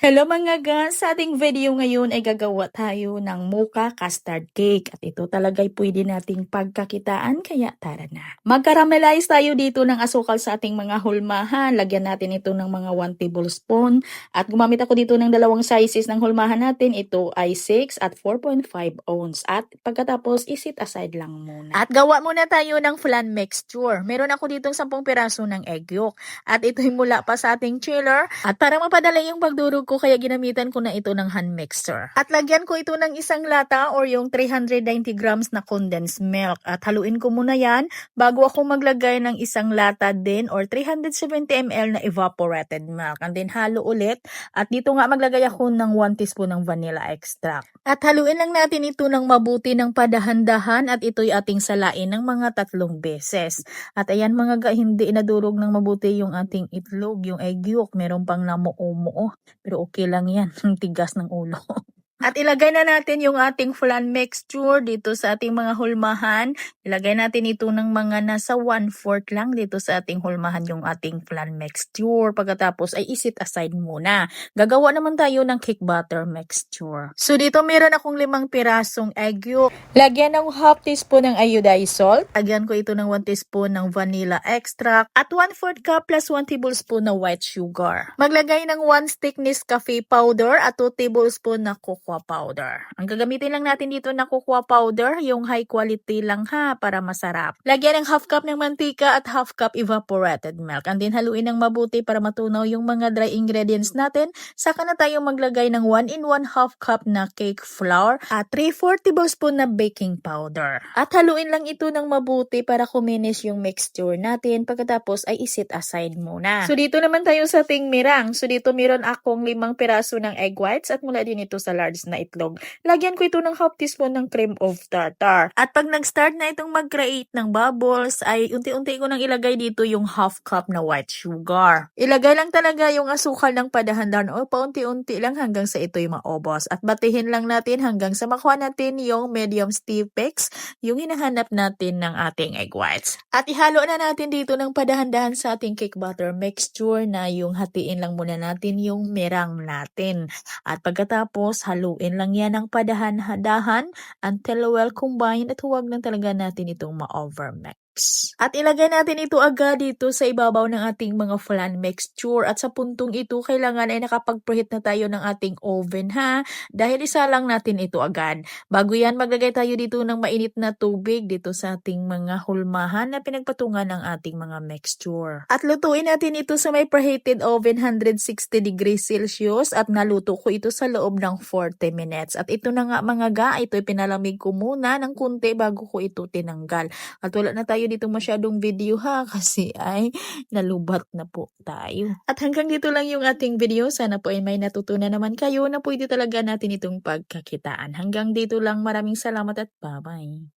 Hello mga guys! Sa ating video ngayon ay gagawa tayo ng mocha custard cake. At ito talaga ay pwede nating pagkakitaan kaya tara na. Mag-caramelize tayo dito ng asukal sa ating mga hulmahan. Lagyan natin ito ng mga 1 tablespoon. At gumamit ako dito ng dalawang sizes ng hulmahan natin. Ito ay 6 at 4.5 ounce. At pagkatapos isit aside lang muna. At gawa muna tayo ng flan mixture. Meron ako dito 10 piraso ng egg yolk. At ito'y mula pa sa ating chiller. At para mapadali yung pagdurog ko kaya ginamitan ko na ito ng hand mixer. At lagyan ko ito ng isang lata or yung 390 grams na condensed milk. At haluin ko muna yan bago ako maglagay ng isang lata din or 370 ml na evaporated milk. And then halo ulit. At dito nga maglagay ako ng 1 teaspoon ng vanilla extract. At haluin lang natin ito ng mabuti ng padahan-dahan at ito'y ating salain ng mga 3 beses. At ayan mga ga, hindi nadurog ng mabuti yung ating itlog, yung egg yolk. Meron pang namuo-muo. Pero okay lang yan. Tigas ng ulo. At ilagay na natin yung ating flan mixture dito sa ating mga hulmahan. Ilagay natin ito ng mga nasa 1/4 lang dito sa ating hulmahan yung ating flan mixture. Pagkatapos ay isit aside muna. Gagawa naman tayo ng cake batter mixture. So dito meron akong 5 pirasong egg yolk. Lagyan ng half teaspoon ng iodized salt. Lagyan ko ito ng 1 teaspoon ng vanilla extract. At 1/4 cup plus 1 tablespoon na white sugar. Maglagay ng 1 stick Nescafe powder at 2 tablespoon na cocoa powder. Ang gagamitin lang natin dito na cocoa powder, yung high quality lang ha, para masarap. Lagyan ng half cup ng mantika at half cup evaporated milk. And then haluin ng mabuti para matunaw yung mga dry ingredients natin. Saka na tayo maglagay ng 1 in 1 half cup na cake flour at 3/4 tablespoon na baking powder. At haluin lang ito ng mabuti para kuminis yung mixture natin. Pagkatapos ay isit aside muna. So dito naman tayo sa ating mirang. So dito meron akong 5 piraso ng egg whites at mula din ito sa large na itlog. Lagyan ko ito ng half teaspoon ng cream of tartar. At pag nag-start na itong mag-create ng bubbles, ay unti-unti ko nang ilagay dito yung half cup na white sugar. Ilagay lang talaga yung asukal ng padahan-dahan o paunti-unti lang hanggang sa ito'y maubos. At batihin lang natin hanggang sa makuha natin yung medium stiff mix, yung hinahanap natin ng ating egg whites. At ihalo na natin dito ng padahan-dahan sa ating cake batter mixture na yung hatiin lang muna natin yung mirang natin. At pagkatapos, haluin lang yan ng padahan-dahan until well combined at huwag lang talaga natin itong ma-overmix. At ilagay natin ito agad dito sa ibabaw ng ating mga flan mixture. At sa puntong ito, kailangan ay nakapag-preheat na tayo ng ating oven ha. Dahil isa lang natin ito agad. Bago yan, maglagay tayo dito ng mainit na tubig dito sa ating mga hulmahan na pinagpatungan ng ating mga mixture. At lutuin natin ito sa may preheated oven 160 degrees Celsius at naluto ko ito sa loob ng 40 minutes. At ito na nga mga ga, ito pinalamig ko muna ng kunti bago ko ito tinanggal. At wala na tayo dito masyadong video ha kasi ay nalubat na po tayo. At hanggang dito lang yung ating video. Sana po ay may natutunan naman kayo na pwede talaga natin itong pagkakitaan. Hanggang dito lang, maraming salamat at bye-bye.